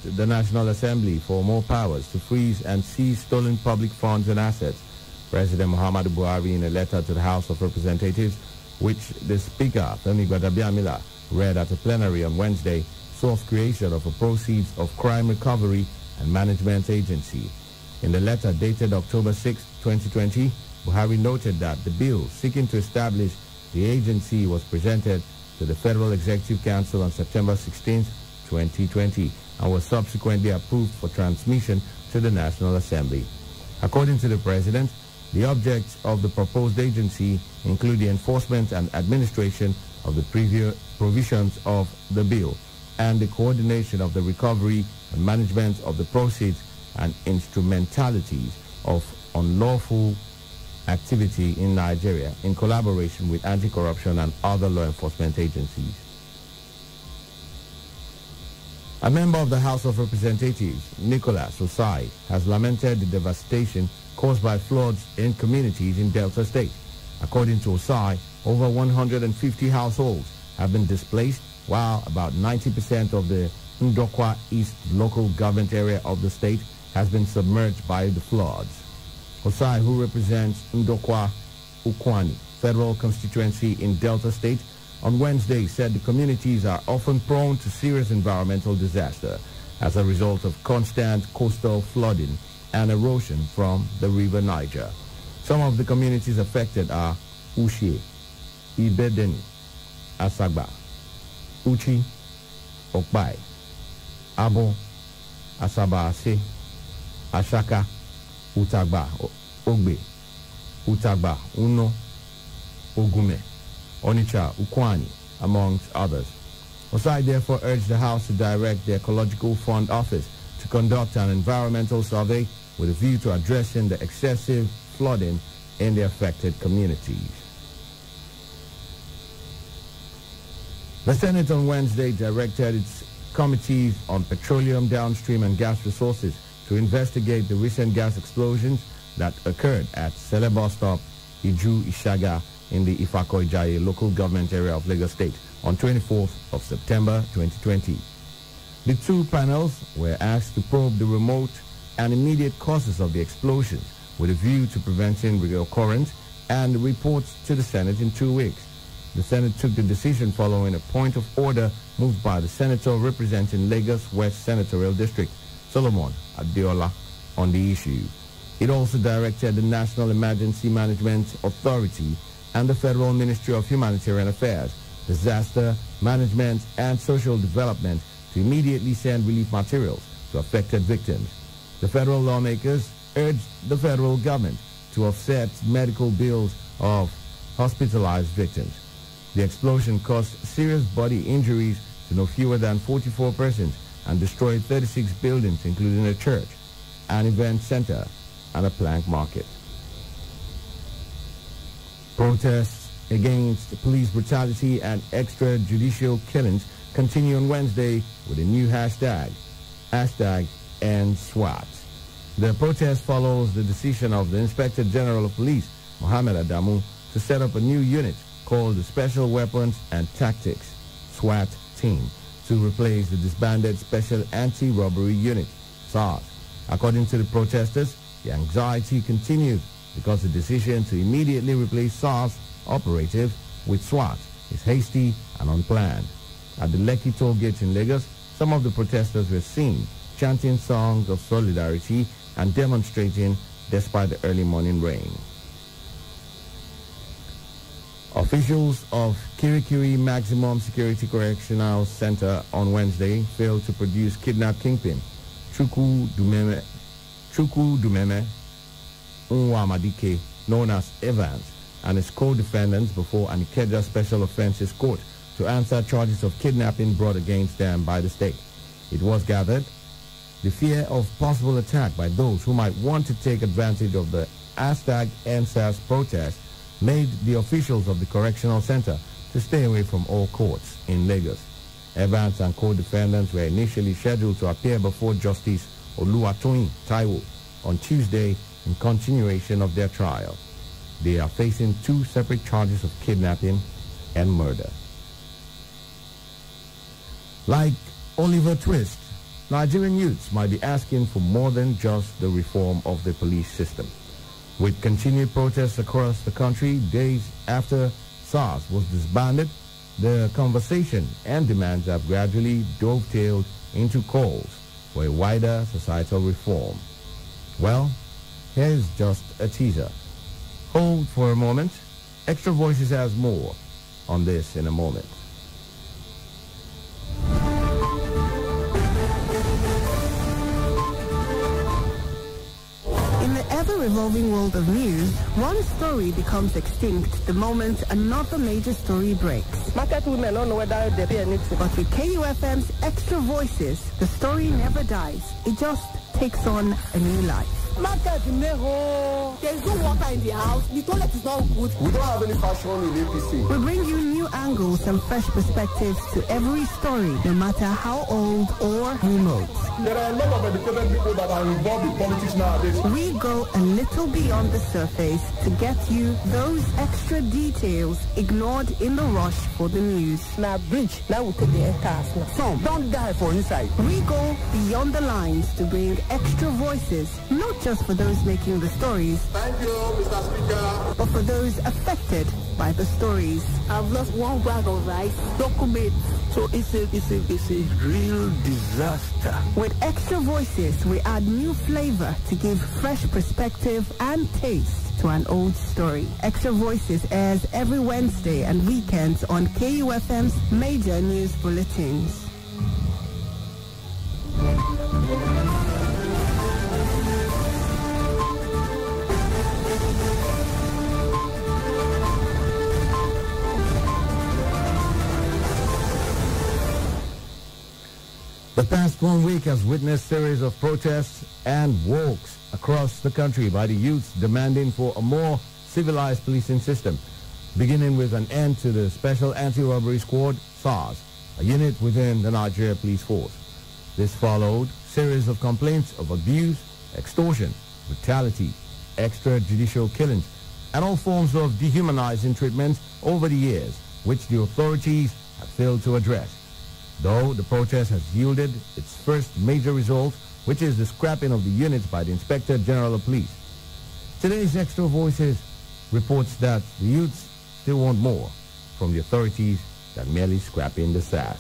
the National Assembly for more powers to freeze and seize stolen public funds and assets. President Muhammadu Buhari, in a letter to the House of Representatives, which the Speaker, Femi Gbadabiamila, read at a plenary on Wednesday, sought creation of a Proceeds of Crime Recovery and Management Agency. In the letter dated October 6, 2020, Buhari noted that the bill seeking to establish the agency was presented to the Federal Executive Council on September 16, 2020, and was subsequently approved for transmission to the National Assembly. According to the President, the objects of the proposed agency include the enforcement and administration of the previous provisions of the bill and the coordination of the recovery and management of the proceeds and instrumentalities of unlawful activity in Nigeria in collaboration with anti-corruption and other law enforcement agencies. A member of the House of Representatives, Nicholas Osai, has lamented the devastation caused by floods in communities in Delta State. According to Osai, over 150 households have been displaced, while about 90% of the Ndokwa East local government area of the state has been submerged by the floods. Osai, who represents Ndokwa Ukwani Federal Constituency in Delta State, on Wednesday said the communities are often prone to serious environmental disaster as a result of constant coastal flooding and erosion from the River Niger. Some of the communities affected are Ushie, Ibedeni, Asagba, Uchi, Okbai, Abo, Asabase, Ashaka, Utagba, Ogbe, Utagba, Uno, Ogume, Onitsha, Ukwani, amongst others. Osai therefore urged the House to direct the Ecological Fund Office to conduct an environmental survey with a view to addressing the excessive flooding in the affected communities. The Senate on Wednesday directed its committees on petroleum, downstream and gas resources to investigate the recent gas explosions that occurred at Sele Bus Stop, Iju Ishaga, in the Ifako-Ijaye local government area of Lagos State on 24th of September 2020. The two panels were asked to probe the remote and immediate causes of the explosions with a view to preventing reoccurrence and report to the Senate in 2 weeks. The Senate took the decision following a point of order moved by the senator representing Lagos West Senatorial District, Solomon Adeola, on the issue. It also directed the National Emergency Management Authority and the Federal Ministry of Humanitarian Affairs, Disaster Management and Social Development to immediately send relief materials to affected victims. The federal lawmakers urged the federal government to offset medical bills of hospitalized victims. The explosion caused serious body injuries to no fewer than 44 persons and destroyed 36 buildings, including a church, an event center, and a plank market. Protests against police brutality and extrajudicial killings continue on Wednesday with a new hashtag #EndSWAT. The protest follows the decision of the Inspector General of Police, Mohammed Adamu, to set up a new unit called the Special Weapons and Tactics SWAT team to replace the disbanded Special Anti-Robbery Unit, SARS. According to the protesters, the anxiety continues because the decision to immediately replace SARS operatives with SWAT is hasty and unplanned. At the Lekki toll gate in Lagos, some of the protesters were seen chanting songs of solidarity and demonstrating despite the early morning rain. Officials of Kirikiri Maximum Security Correctional Center on Wednesday failed to produce kidnapped kingpin Chukwu Dumeme Nwamadike, known as Evans, and his co-defendants before an Ikeja Special Offences Court to answer charges of kidnapping brought against them by the state. It was gathered the fear of possible attack by those who might want to take advantage of the #EndSARS protest made the officials of the correctional center to stay away from all courts in Lagos. Evans and co-defendants were initially scheduled to appear before Justice Oluwatoyin Taiwo on Tuesday in continuation of their trial. They are facing 2 separate charges of kidnapping and murder. Like Oliver Twist, Nigerian youths might be asking for more than just the reform of the police system. With continued protests across the country days after SARS was disbanded, the conversation and demands have gradually dovetailed into calls for a wider societal reform. Well, here's just a teaser. Hold for a moment. Extra Voices has more on this in a moment. In the ever-revolving world of news, one story becomes extinct the moment another major story breaks. Market women don't know whether they pay anything. But with KUFM's Extra Voices, the story never dies. It just takes on a new life. Market neho. There's no water in the house. The toilet is not good. We don't have any fashion in APC. We bring you new angles and fresh perspectives to every story, no matter how old or remote. There are a lot of educated people that are involved in politics nowadays. We go a little beyond the surface to get you those extra details ignored in the rush for the news. Now bridge, now we take the air cars now. Some don't die for inside. We go beyond the lines to bring extra voices, not just for those making the stories, Thank you, Mr. Speaker. but for those affected by the stories. I've lost one bag of rice. Document. So it's a real disaster. With Extra Voices, we add new flavor to give fresh perspective and taste to an old story. Extra Voices airs every Wednesday and weekends on KUFM's major news bulletins. The past 1 week has witnessed a series of protests and walks across the country by the youths demanding for a more civilized policing system, beginning with an end to the Special Anti-Robbery Squad, SARS, a unit within the Nigeria Police Force. This followed a series of complaints of abuse, extortion, brutality, extrajudicial killings, and all forms of dehumanizing treatment over the years, which the authorities have failed to address. Though the protest has yielded its first major result, which is the scrapping of the units by the Inspector General of Police. Today's Extra Voices reports that the youths still want more from the authorities than merely scrapping the SAS.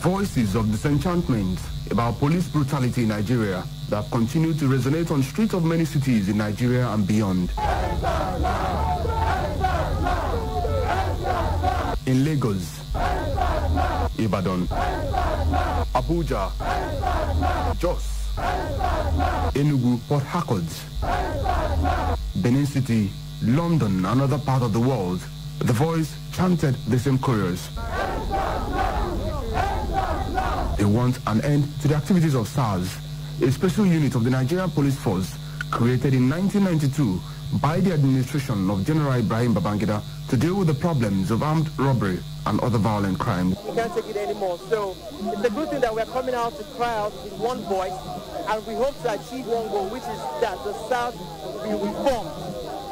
Voices of disenchantment about police brutality in Nigeria that continue to resonate on streets of many cities in Nigeria and beyond. In Lagos, Ibadan, Abuja, Jos, Enugu, Port Harcourt, Benin City, London, and other parts of the world, the voice chanted the same chorus. They want an end to the activities of SARS, a special unit of the Nigerian Police Force created in 1992 by the administration of General Ibrahim Babangida to deal with the problems of armed robbery and other violent crimes. We can't take it anymore. So it's a good thing that we're coming out to cry out with one voice, and we hope to achieve one goal, which is that the South will be reformed,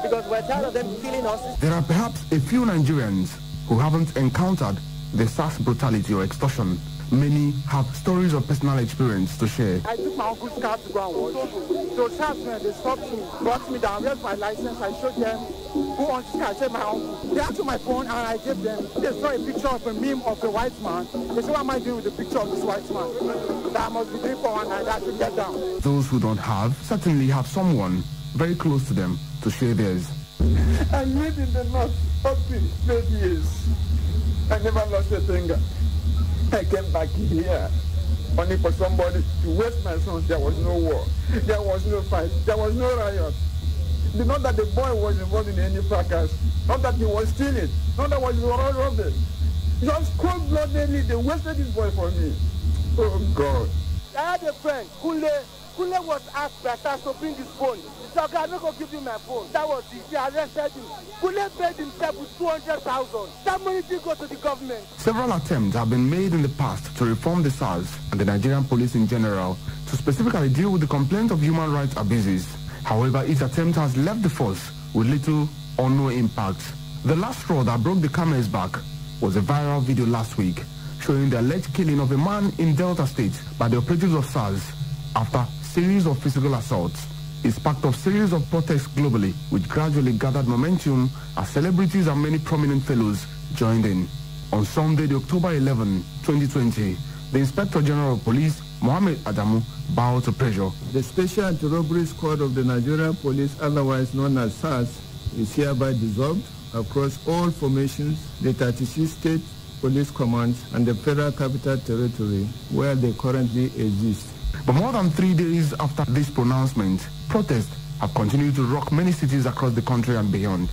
because we're tired of them killing us. There are perhaps a few Nigerians who haven't encountered the SARS brutality or extortion. Many have stories of personal experience to share. I took my uncle's car to go and wash. So SARS, when they stopped me, brought me down, where's my license? I showed them who owns this car. I said my uncle. They asked for my phone and I gave them. They saw a picture of a meme of a white man. They said, what am I doing with the picture of this white man? That I must be doing for one night. I should get down. Those who don't have certainly have someone very close to them to share theirs. I lived in the north up to 8 years. I never lost a finger. I came back here only for somebody to waste my son. There was no war. There was no fight. There was no riot. Not that the boy was involved in any fracas. Not that he was stealing. Not that he was robbing. Just cold-bloodedly, they wasted this boy for me. Oh, God. I had a friend, Kule was asked by SARS to bring his phone. He said, okay, I'm not going to give you my phone. That was it. They arrested him. Kule paid himself with 200,000. That money didn't go to the government. Several attempts have been made in the past to reform the SARS and the Nigerian police in general to specifically deal with the complaint of human rights abuses. However, each attempt has left the force with little or no impact. The last straw that broke the camel's back was a viral video last week showing the alleged killing of a man in Delta State by the operatives of SARS after a series of physical assaults. It sparked a series of protests globally, which gradually gathered momentum as celebrities and many prominent fellows joined in. On Sunday, October 11, 2020, the Inspector General of Police, Mohammed Adamu, bowed to pressure. The Special Anti-Robbery Squad of the Nigerian Police, otherwise known as SARS, is hereby dissolved across all formations, the 36 state police commands and the Federal Capital Territory where they currently exist. But more than 3 days after this pronouncement, protests have continued to rock many cities across the country and beyond.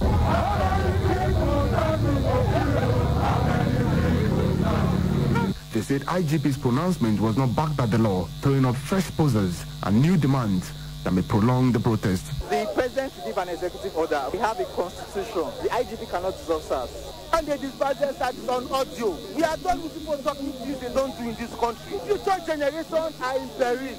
They said IGP's pronouncement was not backed by the law, throwing up fresh poses and new demands that may prolong the protest. The president should give an executive order. We have a constitution. The IGP cannot dissolve SARS. And they dispatch SARS on audio. We are done with people talking things they don't do in this country. Future generations are in peril.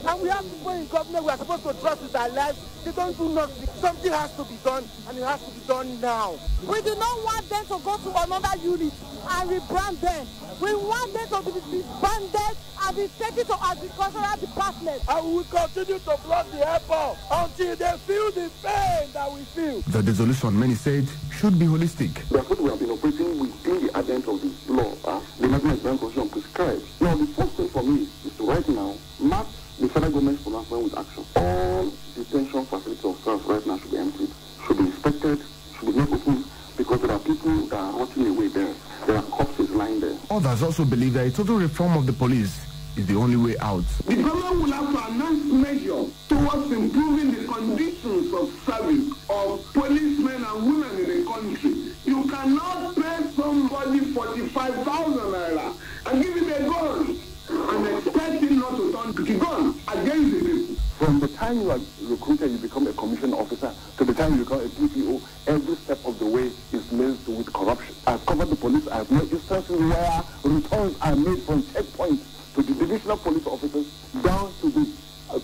And we have people in government we are supposed to trust with our lives. They don't do nothing. Something has to be done, and it has to be done now. We do not want them to go to another unit and rebrand them. We want them to be disbanded and be taken to agricultural department. And we will continue to block the airport until they feel the pain that we feel. The dissolution, many said, should be holistic. That's what we have been operating within the advent of the law. The National Exam Constitution prescribes. Now, the first thing for me is to right now match the federal government's pronouncement with action. All detention facilities of SARS right now should be emptied, should be inspected, should be not open, because there are people that are rotting away there. There are corpses lying there. Others also believe that a total reform of the police is the only way out. The government will have to announce measures towards improving the conditions of service of policemen and women in the country. You cannot pay somebody 45,000 naira and give him a gun and expect him not to turn the gun against the people. From the time you are recruited, you become a commissioned officer, to the time you become a PPO, every step of the way is laced with corruption. I've covered the police. I have known instances where returns are made from checkpoints to the divisional police officers down to the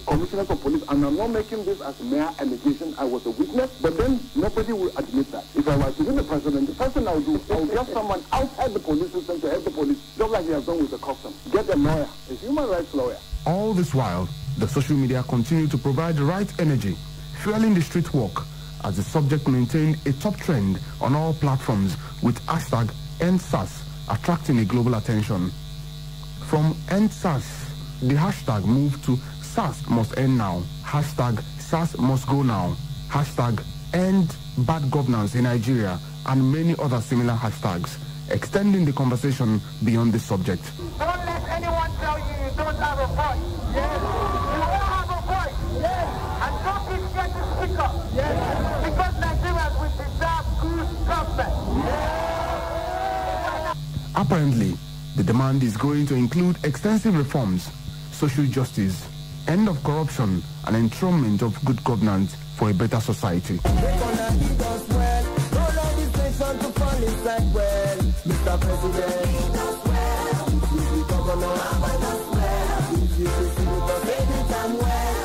commissioners of police. And I'm not making this as a mere allegation. I was a witness, but then nobody will admit that. If I was to be the president, the first thing I would do, I would get someone outside the police system to help the police, just like he has done with the customs. Get a lawyer, a human rights lawyer. All this while, the social media continue to provide the right energy, fueling the street walk, as the subject maintained a top trend on all platforms with hashtag #EndSARS attracting a global attention. From #EndSARS, the hashtag moved to SARS must end now, hashtag SARS must go now, hashtag end bad governance in Nigeria, and many other similar hashtags, extending the conversation beyond this subject. Don't let anyone tell you you don't have a voice. Yes. You all have a voice. Yes. And don't be scared to speak up. Yes. Because Nigerians will deserve good government. Yes. Apparently, the demand is going to include extensive reforms, social justice, end of corruption, and enthronement of good governance for a better society. Mr. President, he does well. He's the governor, does well. He's the president, well.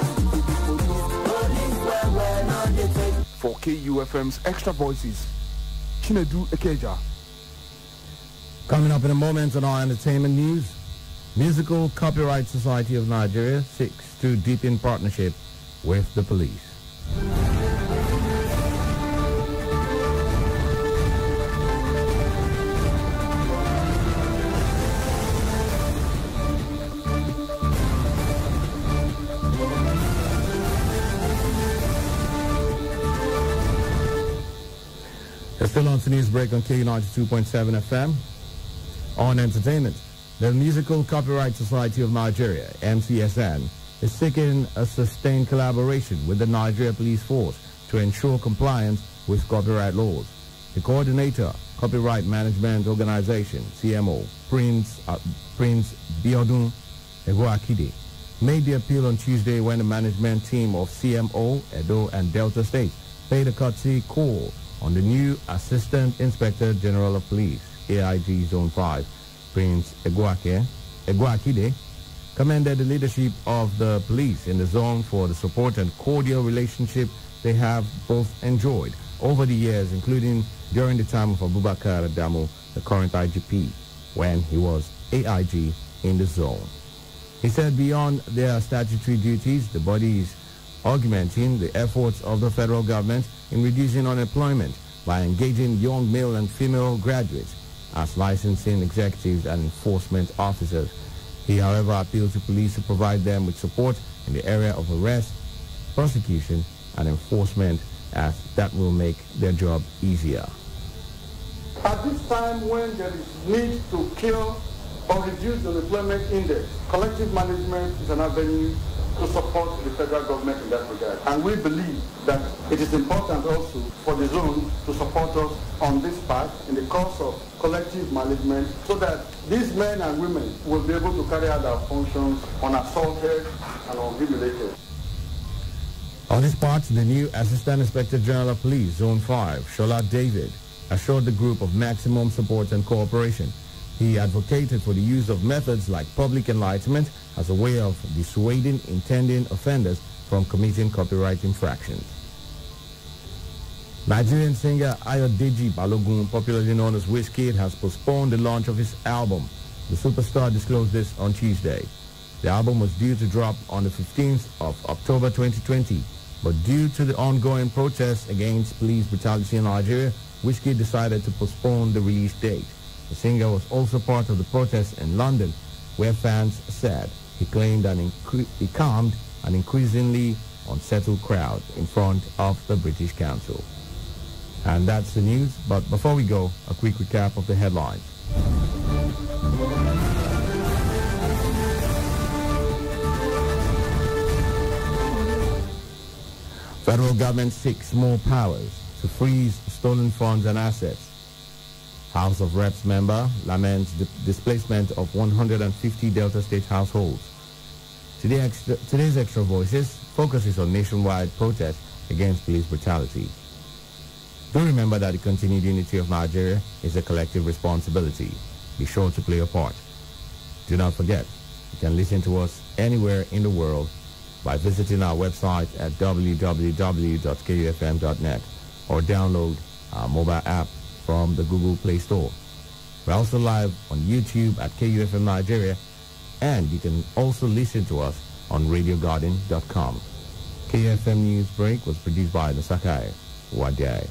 For KUFM's Extra Voices, Chinedu Ekeja. Coming up in a moment on our entertainment news, Musical Copyright Society of Nigeria seeks to deepen partnership with the police. Still on to news break on K92.7 FM. On entertainment, the Musical Copyright Society of Nigeria, MCSN, is seeking a sustained collaboration with the Nigeria Police Force to ensure compliance with copyright laws. The coordinator, Copyright Management Organization, CMO, Prince Biodun Eguakide, made the appeal on Tuesday when the management team of CMO, Edo, and Delta State paid a courtesy call on the new Assistant Inspector General of Police, AIG Zone 5, Prince Eguakide, commended the leadership of the police in the zone for the support and cordial relationship they have both enjoyed over the years, including during the time of Abubakar Adamu the current IGP, when he was AIG in the zone. He said beyond their statutory duties, the body is augmenting the efforts of the federal government in reducing unemployment by engaging young male and female graduates as licensing executives and enforcement officers. He, however, appealed to police to provide them with support in the area of arrest, prosecution, and enforcement, as that will make their job easier. At this time when there is need to cure or reduce the unemployment index, collective management is an avenue to support the federal government in that regard. And we believe that it is important also for the zone to support us on this path in the course of collective management so that these men and women will be able to carry out their functions unassaulted and unhumiliated. On his part, the new Assistant Inspector General of Police, Zone 5, Shola David, assured the group of maximum support and cooperation. He advocated for the use of methods like public enlightenment as a way of dissuading intending offenders from committing copyright infractions. Nigerian singer Ayodeji Balogun, popularly known as Wizkid, has postponed the launch of his album. The superstar disclosed this on Tuesday. The album was due to drop on the 15th of October 2020, but due to the ongoing protests against police brutality in Nigeria, Wizkid decided to postpone the release date. The singer was also part of the protests in London, where fans said he claimed he calmed an increasingly unsettled crowd in front of the British Council. And that's the news, but before we go, a quick recap of the headlines. Federal government seeks more powers to freeze stolen funds and assets. House of Reps member laments the displacement of 150 Delta State households. Today's Extra Voices focuses on nationwide protests against police brutality. Do remember that the continued unity of Nigeria is a collective responsibility. Be sure to play your part. Do not forget, you can listen to us anywhere in the world by visiting our website at www.kufm.net or download our mobile app from the Google Play Store. We're also live on YouTube at KUFM Nigeria, and you can also listen to us on radiogarden.com. KUFM News Break was produced by Nasakai Wadai.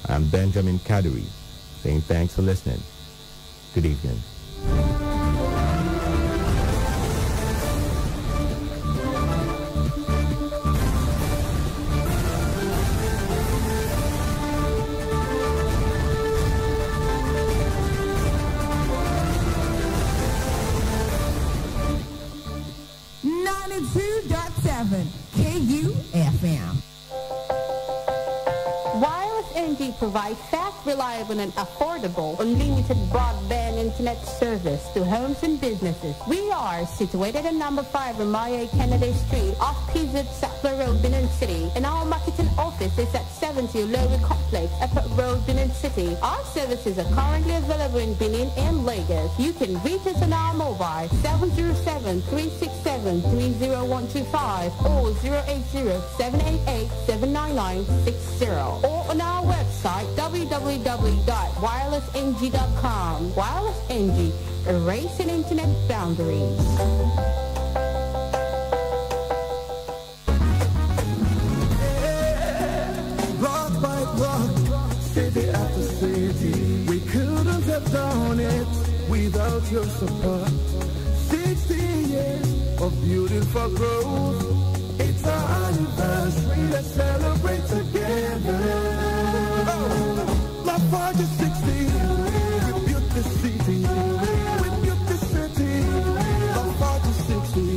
I'm Benjamin Kaduri, saying thanks for listening. Good evening. KUFM. Wireless NG provides fast, reliable, and affordable unlimited broadband internet service to homes and businesses. We are situated at number 5 Ramaya Kennedy Street, off PZ Sackler Road, Benin City, and our marketing office is at 70 Lowy Complex, Airport Road, Benin City. Our services are currently available in Benin and Lagos. You can reach us on our mobile 707-367-30125 or 080-788-79960 or on our website www.wirelessng.com. Wireless NG, erasing internet boundaries. Block by block, city after city, we couldn't have done it without your support. 60 years of beautiful growth. It's our anniversary, let's celebrate together. Lafarge is 60, we built the city, we built the city. Lafarge is 60.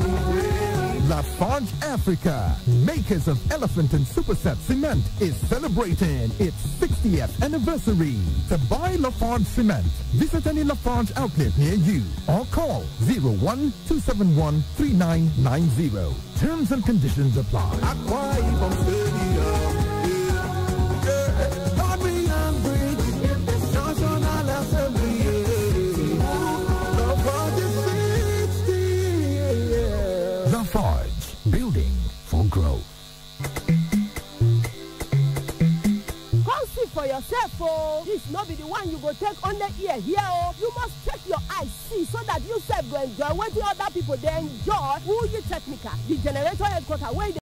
Lafarge Africa, makers of Elephant and Superset Cement, is celebrating its 60th anniversary. To buy Lafarge Cement, visit any Lafarge outlet near you or call 01-271-3990. Terms and conditions apply. Lafarge, building for growth. Come see for yourself. oh. This no be the one you go take on the ear here, oh. You must check your eyes, see, so that you self go enjoy what the other people they enjoy. Who you technical? The generator headquarter where